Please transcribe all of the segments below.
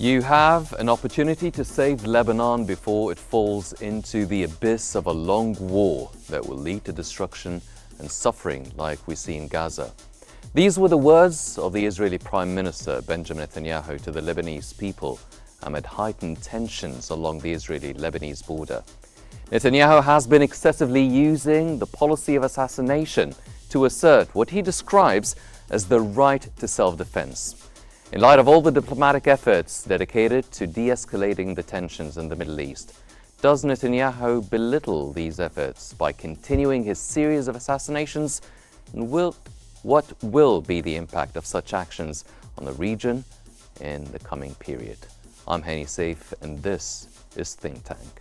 You have an opportunity to save Lebanon before it falls into the abyss of a long war that will lead to destruction and suffering like we see in Gaza. These were the words of the Israeli Prime Minister Benjamin Netanyahu to the Lebanese people amid heightened tensions along the Israeli-Lebanese border. Netanyahu has been excessively using the policy of assassination to assert what he describes as the right to self-defense. In light of all the diplomatic efforts dedicated to de-escalating the tensions in the Middle East, does Netanyahu belittle these efforts by continuing his series of assassinations? And what will be the impact of such actions on the region in the coming period? I'm Hani Saif, and this is Think Tank.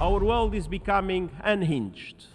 Our world is becoming unhinged.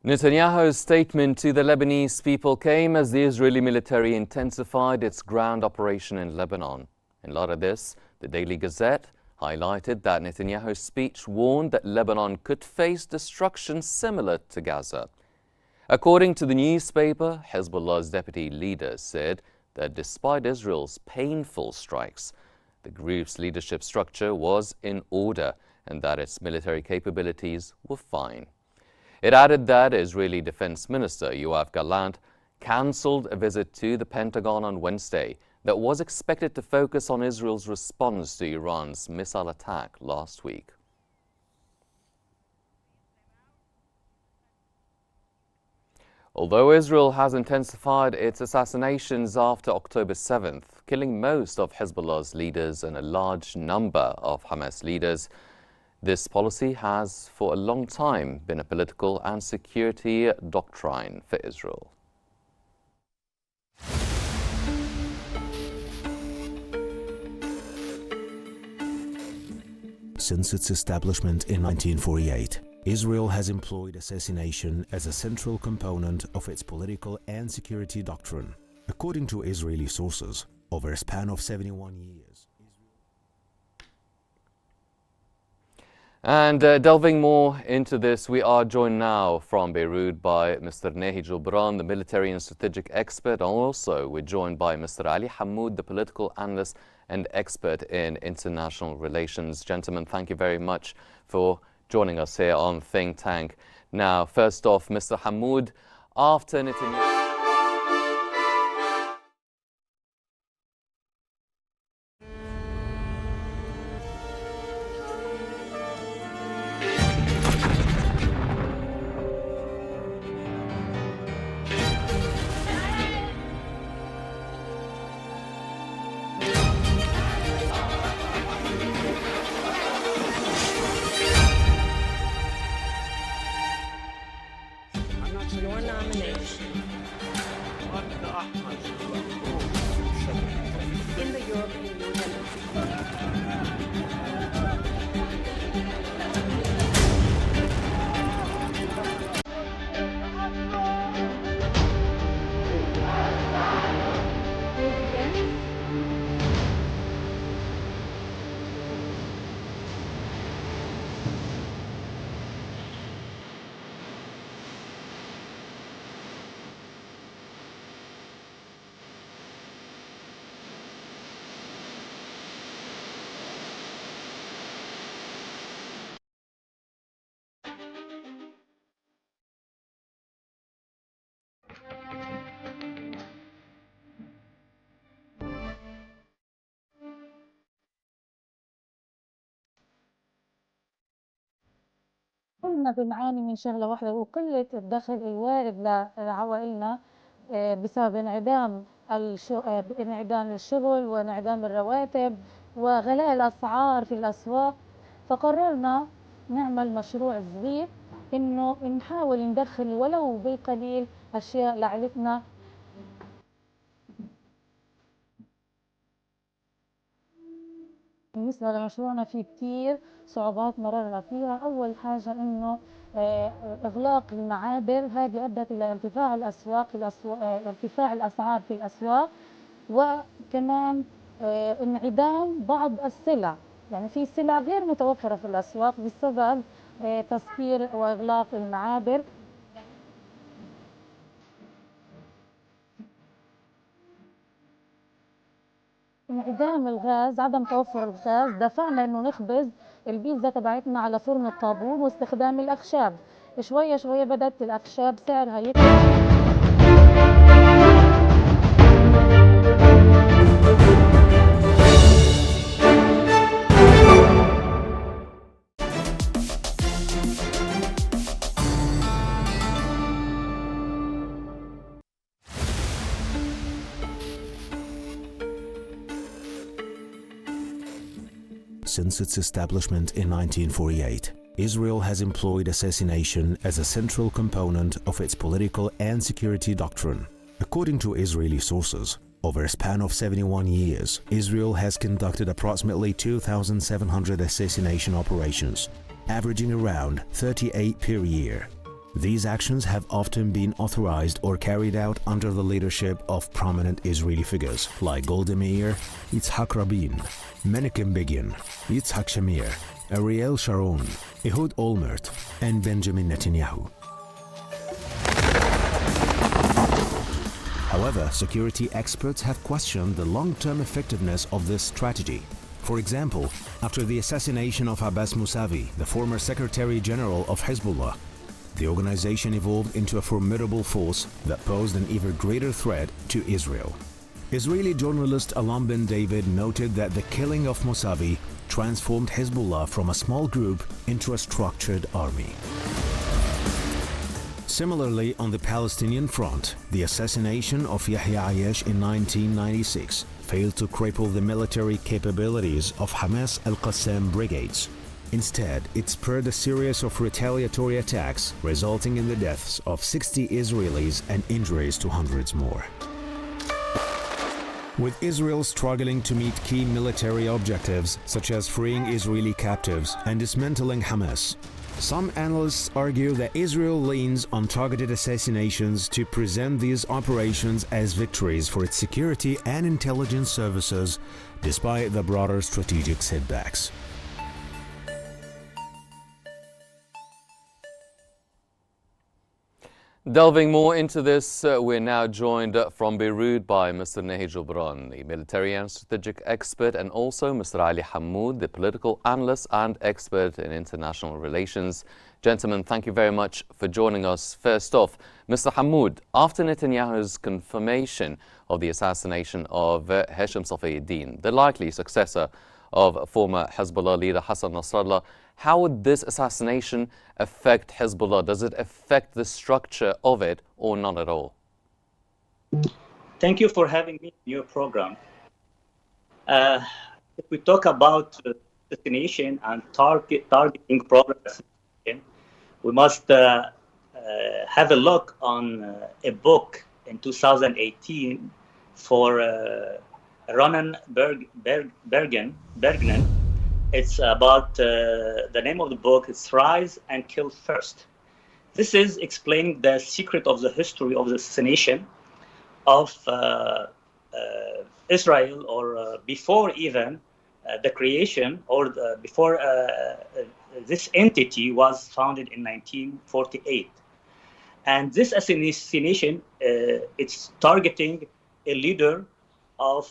Netanyahu's statement to the Lebanese people came as the Israeli military intensified its ground operation in Lebanon. In light of this, the Daily Gazette highlighted that Netanyahu's speech warned that Lebanon could face destruction similar to Gaza. According to the newspaper, Hezbollah's deputy leader said that despite Israel's painful strikes, the group's leadership structure was in order and that its military capabilities were fine. It added that Israeli Defense Minister Yoav Gallant cancelled a visit to the Pentagon on Wednesday that was expected to focus on Israel's response to Iran's missile attack last week. Although Israel has intensified its assassinations after October 7th, killing most of Hezbollah's leaders and a large number of Hamas leaders, this policy has for a long time been a political and security doctrine for Israel. Since its establishment in 1948, Israel has employed assassination as a central component of its political and security doctrine. According to Israeli sources, over a span of 71 years, And delving more into this, we are joined now from Beirut by Mr. Nehi Joubran, the military and strategic expert. And also, we're joined by Mr. Ali Hammoud, the political analyst and expert in international relations. Gentlemen, thank you very much for joining us here on Think Tank. Now, first off, Mr. Hammoud, after Netanyahu... Your nomination in the European Union. كلنا بنعاني من شغلة واحدة وقلة الدخل الوارد لعوائلنا بسبب انعدام الشغل وانعدام الرواتب وغلاء الأسعار في الأسواق. فقررنا نعمل مشروع صغير إنه نحاول ندخل ولو بالقليل أشياء لعائلتنا. بالنسبة لمشروعنا في كتير صعوبات مررنا فيها. أول حاجة إنه إغلاق المعابر، هذه أدت إلى ارتفاع ارتفاع الأسعار في الأسواق، وكمان انعدام بعض السلع، يعني في سلع غير متوفرة في الأسواق بسبب تسكير وإغلاق المعابر. انعدام الغاز، عدم توفر الغاز دفعنا انه نخبز البيتزا تبعتنا على فرن الطابون واستخدام الاخشاب. شوية شوية بدأت الاخشاب سعرها يطلع. Since its establishment in 1948, Israel has employed assassination as a central component of its political and security doctrine. According to Israeli sources, over a span of 71 years, Israel has conducted approximately 2,700 assassination operations, averaging around 38 per year. These actions have often been authorized or carried out under the leadership of prominent Israeli figures like Golda Meir, Yitzhak Rabin, Menachem Begin, Yitzhak Shamir, Ariel Sharon, Ehud Olmert, and Benjamin Netanyahu. However, security experts have questioned the long-term effectiveness of this strategy. For example, after the assassination of Abbas Mousavi, the former Secretary General of Hezbollah, the organization evolved into a formidable force that posed an even greater threat to Israel. Israeli journalist Alam Ben David noted that the killing of Mousavi transformed Hezbollah from a small group into a structured army. Similarly, on the Palestinian front, the assassination of Yahya Ayyash in 1996 failed to cripple the military capabilities of Hamas al-Qassam brigades. Instead, it spurred a series of retaliatory attacks, resulting in the deaths of 60 Israelis and injuries to hundreds more. With Israel struggling to meet key military objectives, such as freeing Israeli captives and dismantling Hamas, some analysts argue that Israel leans on targeted assassinations to present these operations as victories for its security and intelligence services, despite the broader strategic setbacks. Delving more into this, we're now joined from Beirut by Mr. Nahi Jubran, the military and strategic expert, and also Mr. Ali Hammoud, the political analyst and expert in international relations. Gentlemen, thank you very much for joining us. First off, Mr. Hammoud, after Netanyahu's confirmation of the assassination of Hesham Safieddin, the likely successor of former Hezbollah leader Hassan Nasrallah, how would this assassination affect Hezbollah? Does it affect the structure of it or not at all? Thank you for having me in your program. If we talk about assassination and targeting program assassination, we must have a look on a book in 2018 for Ronan Bergnen. It's about the name of the book is Rise and Kill First. This is explaining the secret of the history of the assassination of Israel, or before even the creation, or before this entity was founded in 1948. And this assassination, it's targeting a leader of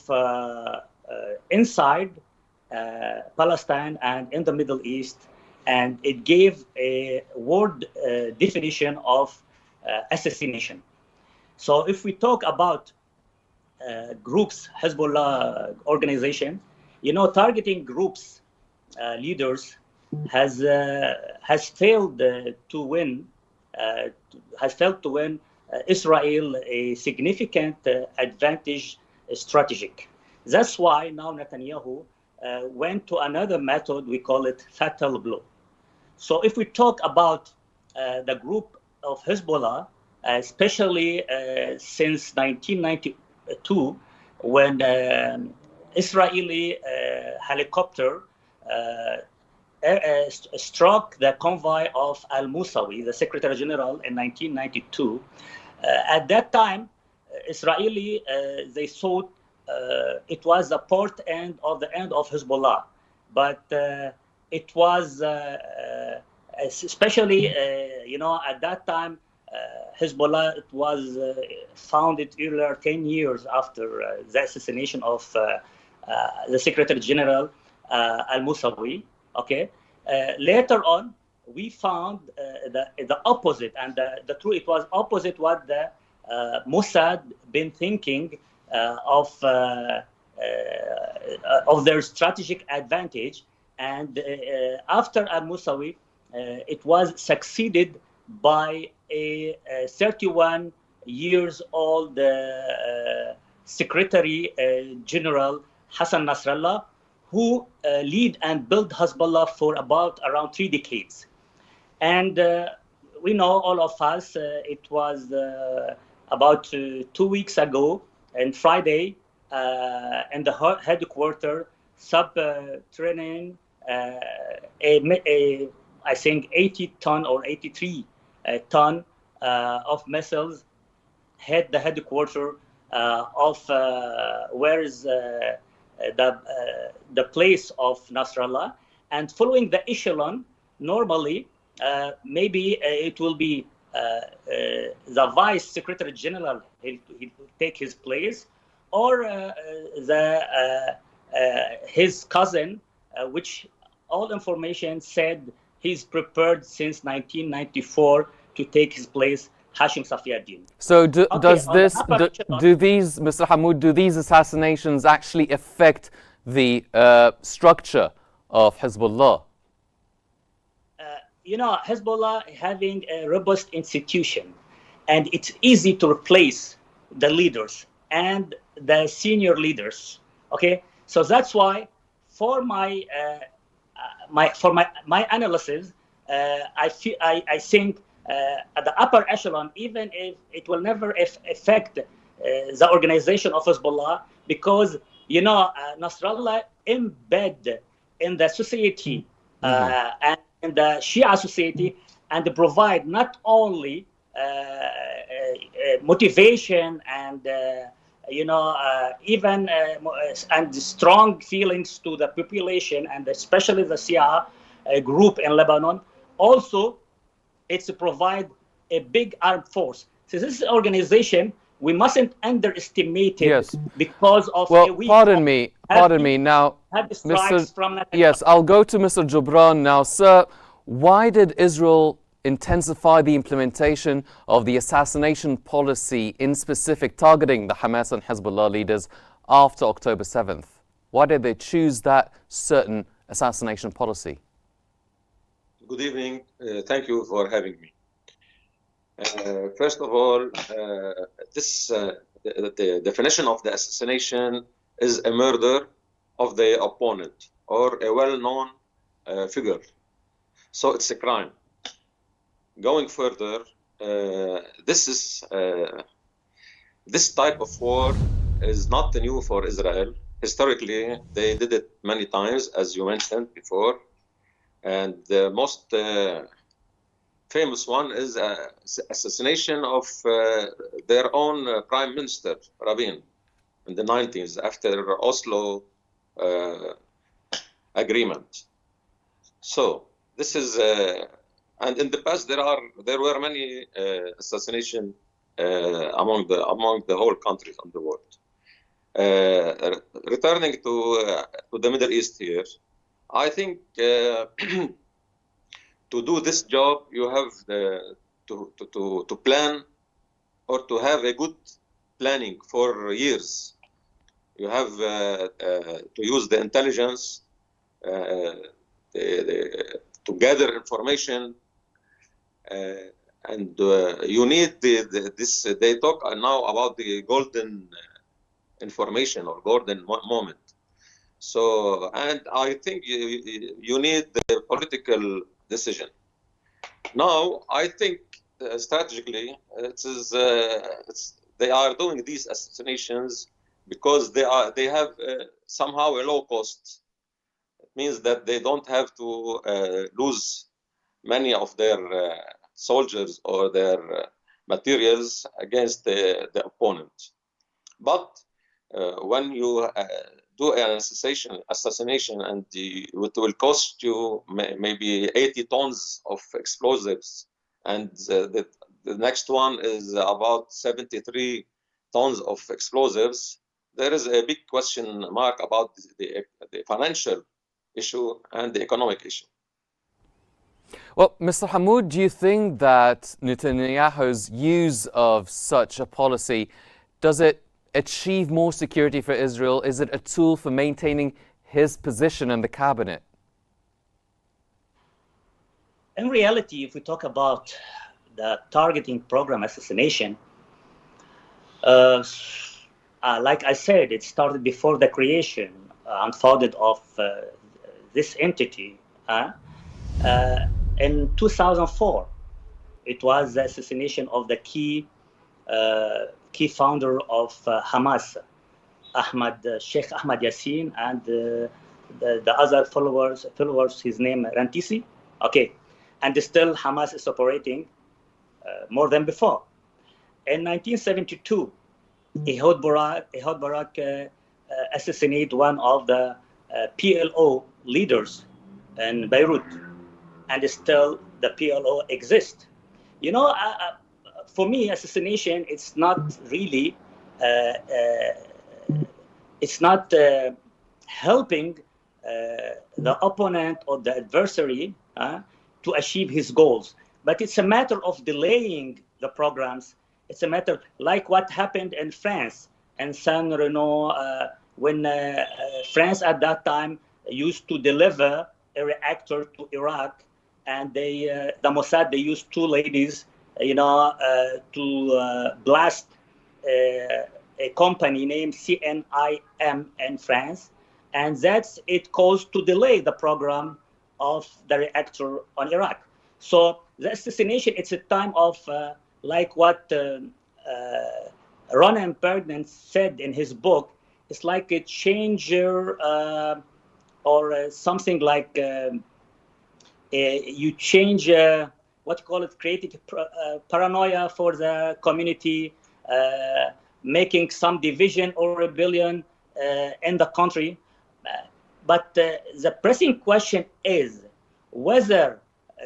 inside Palestine and in the Middle East, and it gave a word definition of assassination. So if we talk about groups, Hezbollah organization, targeting groups, leaders has failed to win. Israel a significant advantage strategic. That's why now Netanyahu went to another method. We call it fatal blow. So if we talk about the group of Hezbollah, especially since 1992, when Israeli helicopter struck the convoy of al-Musawi, the Secretary General, in 1992. At that time, Israeli, they thought it was the port end of Hezbollah, but it was especially, at that time, Hezbollah, it was founded earlier, 10 years after the assassination of the Secretary General al-Musawi. Okay. Later on, we found the opposite, and the truth, it was opposite what the Mossad been thinking of their strategic advantage. And after al-Musawi, it was succeeded by a 31 years old Secretary General Hassan Nasrallah, who lead and build Hezbollah for around 3 decades. And we know, all of us, it was about 2 weeks ago, on Friday, in the headquarters, subterranean, I think 80 ton or 83 ton of missiles hit the headquarters of where is the place of Nasrallah. And following the echelon, normally maybe it will be the Vice Secretary General, he'll take his place, or his cousin, which all information said he's prepared since 1994 to take his place, Hashim Safiuddin. So do these, Mr. Hamoud, do these assassinations actually affect the structure of Hezbollah? Hezbollah having a robust institution, and it's easy to replace the leaders and the senior leaders. Okay, so that's why, for my analysis, I think at the upper echelon, even if it will never affect the organization of Hezbollah, because Nasrallah embed in the society and in the Shia society, and provide not only motivation and even and strong feelings to the population, and especially the Shia group in Lebanon. Also, it's to provide a big armed force. So this organization, we mustn't underestimate it. Yes. Because of pardon me now, Mr. Yes, I'll go to Mr. Jubran now. Sir, why did Israel intensify the implementation of the assassination policy, in specific targeting the Hamas and Hezbollah leaders, after October 7th? Why did they choose that certain assassination policy? Good evening. Thank you for having me. First of all, the definition of the assassination is a murder of the opponent or a well-known figure. So it's a crime. Going further, this type of war is not new for Israel. Historically, they did it many times, as you mentioned before. And the most famous one is assassination of their own Prime Minister, Rabin, in the 90s, after Oslo agreement. So this is, and in the past there were many assassination among the whole countries of the world. Returning to the Middle East here, I think to do this job, you have to plan, or to have a good planning for years. You have to use the intelligence to gather information, and you need this. They talk now about the golden information or golden moment. So, and I think you need the political decision. Now, I think strategically, they are doing these assassinations because they have somehow a low cost. It means that they don't have to lose many of their soldiers or their materials against the opponent. But when you do an assassination and it will cost you maybe 80 tons of explosives, and the next one is about 73 tons of explosives, there is a big question mark about the financial issue and the economic issue. Well, Mr. Hammoud, do you think that Netanyahu's use of such a policy, does it achieve more security for Israel? Is it a tool for maintaining his position in the cabinet? In reality, if we talk about the targeting program assassination, like I said, it started before the creation, unfolded of this entity. In 2004, it was the assassination of the key founder of Hamas, Sheikh Ahmad Yassin, and the other followers, his name Rantisi. Okay, and still Hamas is operating more than before. In 1972, Ehud Barak assassinated one of the PLO leaders in Beirut, and still the PLO exists. You know, for me, assassination, it's not really, it's not helping the opponent or the adversary to achieve his goals, but it's a matter of delaying the programs. It's a matter like what happened in France and Saint Reno, when France at that time used to deliver a reactor to Iraq, and the Mossad, they used two ladies, to blast a company named CNIM in France, and that's it caused to delay the program of the reactor on Iraq. So the assassination, it's a time of like what Ronan Bergman said in his book, it's like a changer or something like you change what you call it, creating paranoia for the community, making some division or rebellion in the country. But the pressing question is whether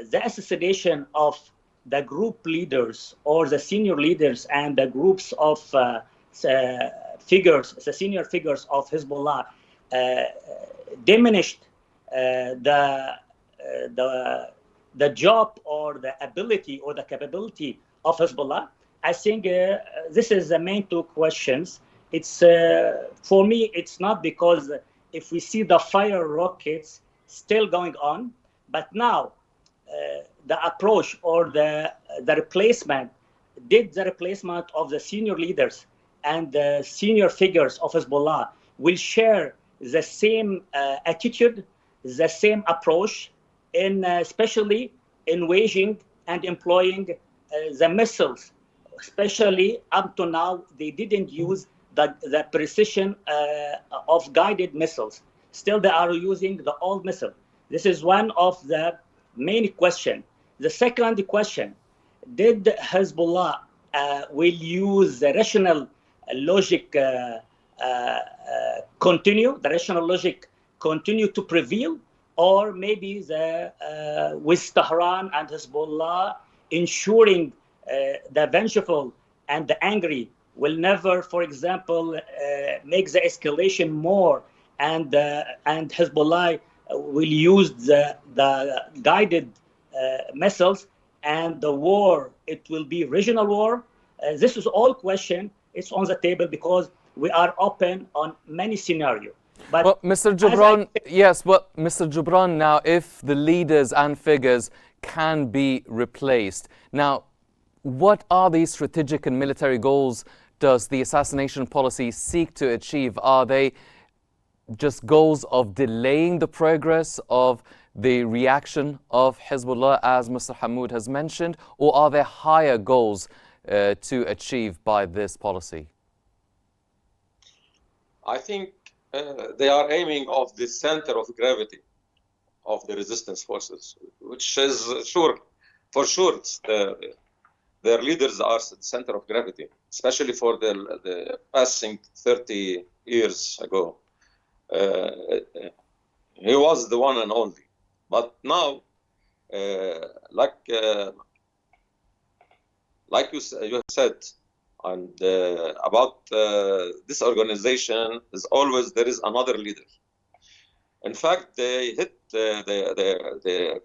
the assassination of the group leaders or the senior leaders and the groups of figures, the senior figures of Hezbollah, diminished the job or the ability or the capability of Hezbollah. I think this is the main two questions. It's for me, it's not because if we see the fire rockets still going on, but now the approach or the replacement, did the replacement of the senior leaders and the senior figures of Hezbollah will share the same attitude, the same approach, in especially in waging and employing the missiles. Especially up to now, they didn't use the precision of guided missiles. Still, they are using the old missile. This is one of the main questions. The second question, did Hezbollah will use the rational logic continue to prevail, or maybe with Tehran and Hezbollah ensuring the vengeful and the angry will never, for example, make the escalation more, and Hezbollah will use the guided missiles, and the war, it will be regional war. This is all question. It's on the table because we are open on many scenarios. But well, Mr. Gibran, yes, well, Mr. Gibran, now if the leaders and figures can be replaced, now what are these strategic and military goals does the assassination policy seek to achieve? Are they just goals of delaying the progress of the reaction of Hezbollah, as Mr. Hammoud has mentioned, or are there higher goals to achieve by this policy? I think they are aiming off the center of gravity of the resistance forces, which is for sure, their leaders are the center of gravity, especially for the passing 30 years ago. He was the one and only. But now, like you said, and about this organization is always there is another leader. In fact, they hit the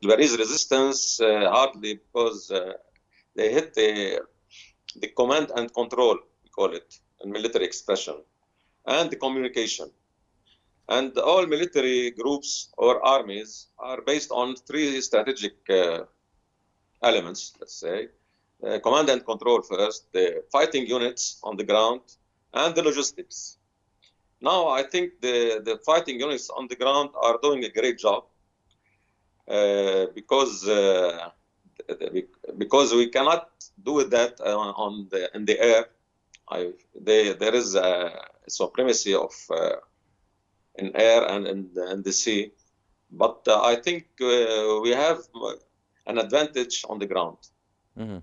Lebanese resistance hardly because they hit the command and control, we call it, in military expression, and the communication. And all military groups or armies are based on three strategic elements, let's say. Command and control first, the fighting units on the ground, and the logistics. Now, I think the fighting units on the ground are doing a great job because we cannot do that in the air. There is a supremacy of in air and in the sea, but I think we have an advantage on the ground. Mm-hmm.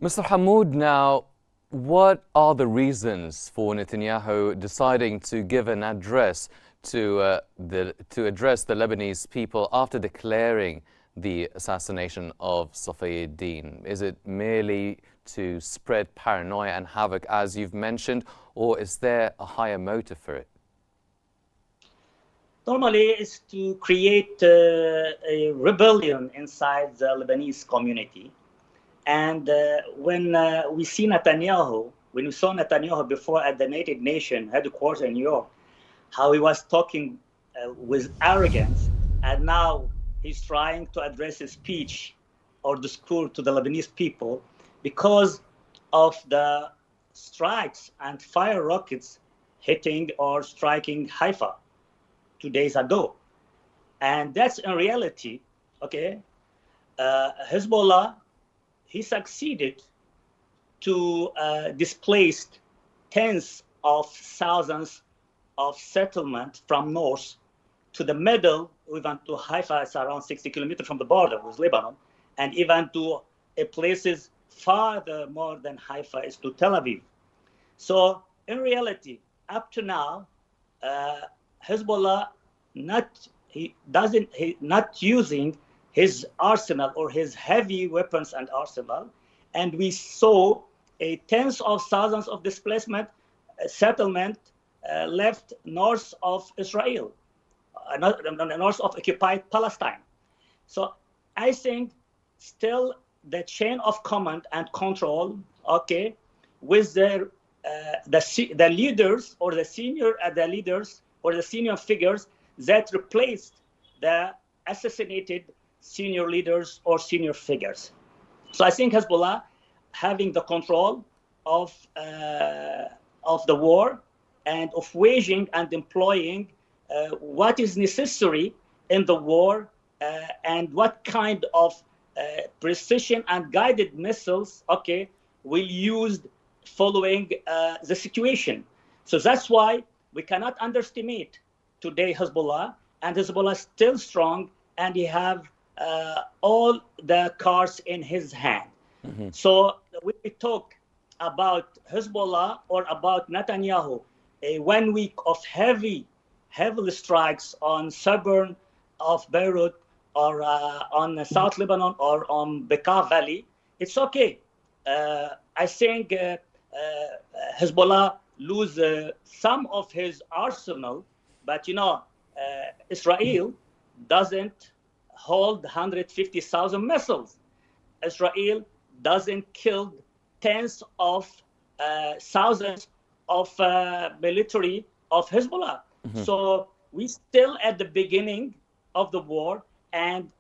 Mr. Hammoud, now, what are the reasons for Netanyahu deciding to give an address to address the Lebanese people after declaring the assassination of Safiuddin? Is it merely to spread paranoia and havoc, as you've mentioned, or is there a higher motive for it? Normally, it's to create a rebellion inside the Lebanese community. And when we saw Netanyahu before at the United Nations headquarters in New York, how he was talking with arrogance, and now he's trying to address his speech or discourse to the Lebanese people because of the strikes and fire rockets hitting or striking Haifa 2 days ago. And that's in reality, okay, Hezbollah, he succeeded to displace tens of thousands of settlement from north to the middle, even to Haifa, it's around 60 kilometers from the border with Lebanon, and even to places farther more than Haifa is to Tel Aviv. So in reality, up to now, Hezbollah not using his arsenal or his heavy weapons and arsenal, and we saw tens of thousands of displacement settlement left north of Israel, north of occupied Palestine. So I think still the chain of command and control, okay, with the leaders or the senior leaders or the senior figures that replaced the assassinated senior leaders or senior figures. So I think Hezbollah having the control of the war and of waging and employing what is necessary in the war and what kind of precision and guided missiles, okay, will used following the situation. So that's why we cannot underestimate today Hezbollah, and Hezbollah is still strong, and he have all the cards in his hand. Mm-hmm. So when we talk about Hezbollah or about Netanyahu, 1 week of heavy strikes on suburb of Beirut or on South Lebanon or on Bekaa Valley, it's okay. I think Hezbollah lose some of his arsenal, but Israel doesn't hold 150,000 missiles. Israel doesn't kill tens of thousands of military of Hezbollah. Mm-hmm. So we still at the beginning of the war, and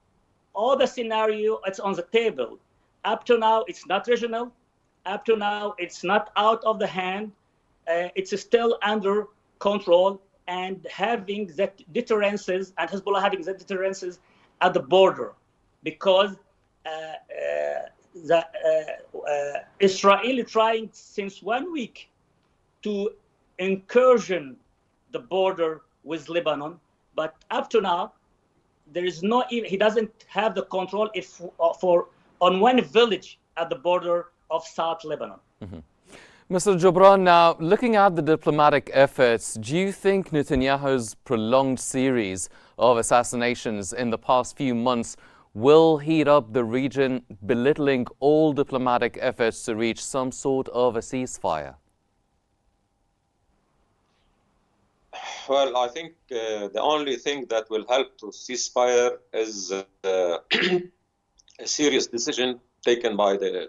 all the scenario, it's on the table. Up to now, it's not regional. Up to now, it's not out of the hand. It's still under control, and having that deterrences, and Hezbollah having that deterrences at the border, because the Israel trying since 1 week to incursion the border with Lebanon, but up to now there is no, he doesn't have the control on one village at the border of South Lebanon. Mm-hmm. Mr. Jobran, now looking at the diplomatic efforts, do you think Netanyahu's prolonged series of assassinations in the past few months will heat up the region, belittling all diplomatic efforts to reach some sort of a ceasefire? Well, I think the only thing that will help to ceasefire is a serious decision taken by the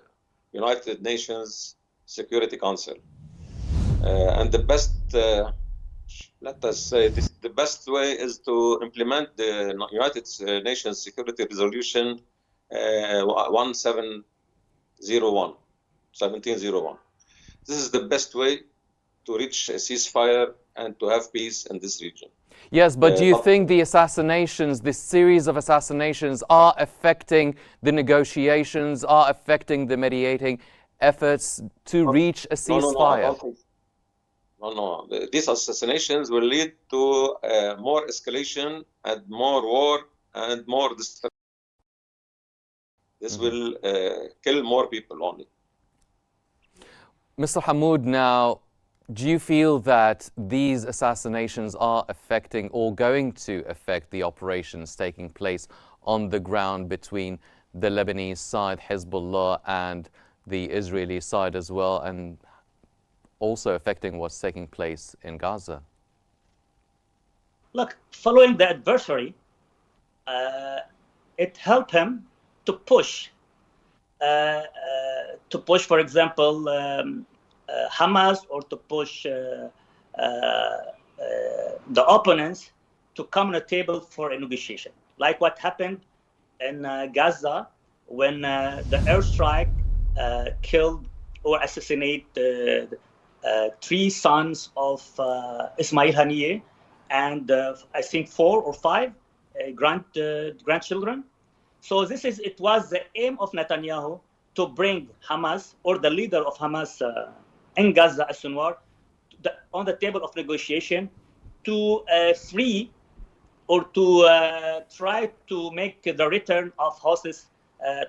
United Nations Security Council. And the best, let us say, the best way is to implement the United Nations Security Resolution 1701. This is the best way to reach a ceasefire and to have peace in this region. Yes, but do you think the assassinations, this series of assassinations, are affecting the negotiations, are affecting the mediating efforts to reach a ceasefire? No. These assassinations will lead to more escalation and more war and more destruction. This will kill more people only. Mr. Hamoud, now, do you feel that these assassinations are affecting or going to affect the operations taking place on the ground between the Lebanese side, Hezbollah, and the Israeli side as well, and also affecting what's taking place in Gaza? Look, following the adversary, it helped him to push, for example, Hamas, or to push the opponents to come on a table for a negotiation, like what happened in Gaza when the airstrike killed or assassinated 3 sons of Ismail Haniyeh, and I think 4 or 5 grandchildren. So it was the aim of Netanyahu to bring Hamas, or the leader of Hamas in Gaza, As-Sinwar, on the table of negotiation to free, or to try to make the return of hostages,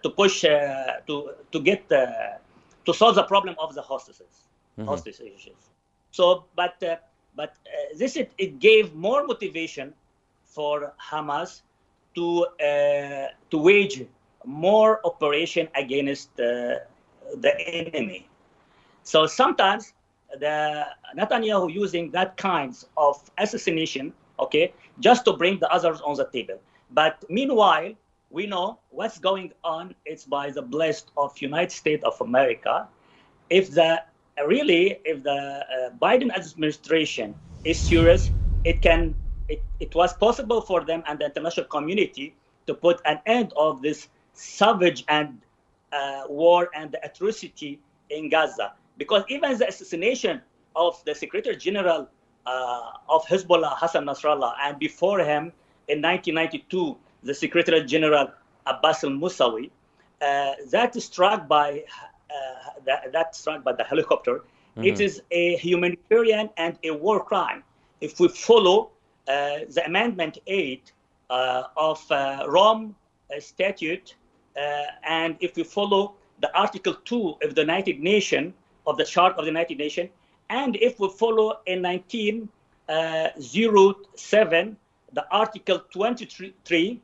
to push to get to solve the problem of the hostages. Hostage issues. So, but it gave more motivation for Hamas to wage more operation against the enemy. So sometimes the Netanyahu using that kinds of assassination, okay, just to bring the others on the table. But meanwhile, we know what's going on. It's by the blessed of United States of America. If the Biden administration is serious, it was possible for them and the international community to put an end of this savage and war and the atrocity in Gaza. Because even the assassination of the Secretary General of Hezbollah, Hassan Nasrallah, and before him in 1992, the Secretary General Abbas al-Musawi, that struck by the helicopter. It is a humanitarian and a war crime. If we follow the Amendment 8 of Rome Statute, and if we follow the Article 2 of the United Nations, of the Charter of the United Nations, and if we follow in 1907 the Article 23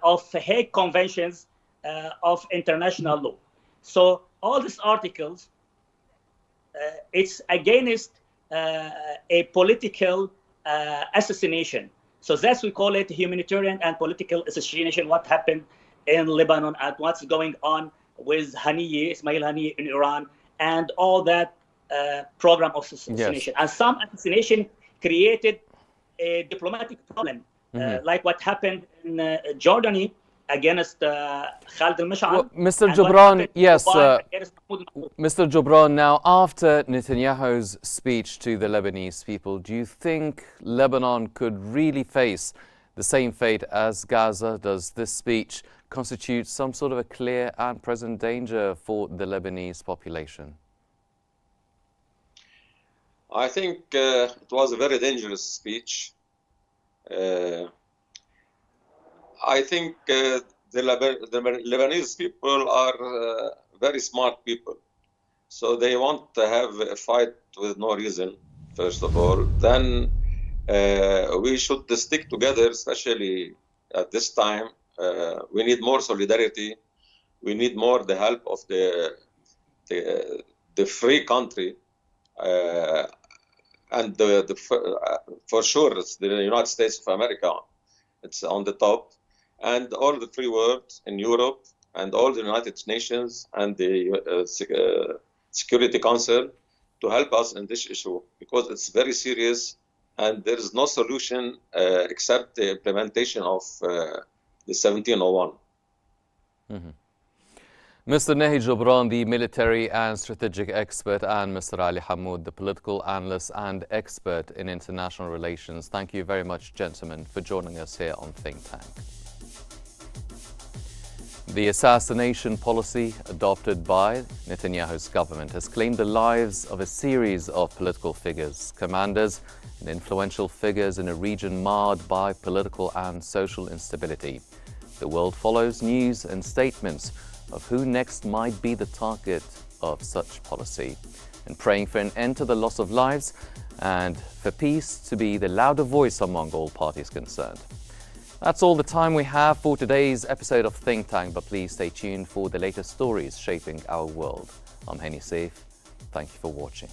of the Hague Conventions of international law. So all these articles, it's against a political assassination. So that's, we call it humanitarian and political assassination, what happened in Lebanon and what's going on with Haniyeh, Ismail Haniyeh in Iran, and all that program of assassination. Yes. And some assassination created a diplomatic problem, like what happened in Jordan against Khalid al-Mash'al. Well, Mr. and what Gibran, happened to yes, Dubai against Mahmoud Mahmoud. Mr. Gibran, now after Netanyahu's speech to the Lebanese people, do you think Lebanon could really face the same fate as Gaza? Does this speech constitute some sort of a clear and present danger for the Lebanese population? I think it was a very dangerous speech. I think the Lebanese people are very smart people. So they want to have a fight with no reason, first of all. Then we should stick together, especially at this time. We need more solidarity. We need more the help of the free country. And for sure, it's the United States of America. It's on the top. And all the free world in Europe and all the United Nations and the Security Council to help us in this issue, because it's very serious and there is no solution except the implementation of the 1701. Mm-hmm. Mr. Nahi Gibran, the military and strategic expert, and Mr. Ali Hamoud, the political analyst and expert in international relations. Thank you very much, gentlemen, for joining us here on Think Tank. The assassination policy adopted by Netanyahu's government has claimed the lives of a series of political figures, commanders and influential figures in a region marred by political and social instability. The world follows news and statements of who next might be the target of such policy, and praying for an end to the loss of lives and for peace to be the louder voice among all parties concerned. That's all the time we have for today's episode of Think Tank, but please stay tuned for the latest stories shaping our world. I'm Henny Saif. Thank you for watching.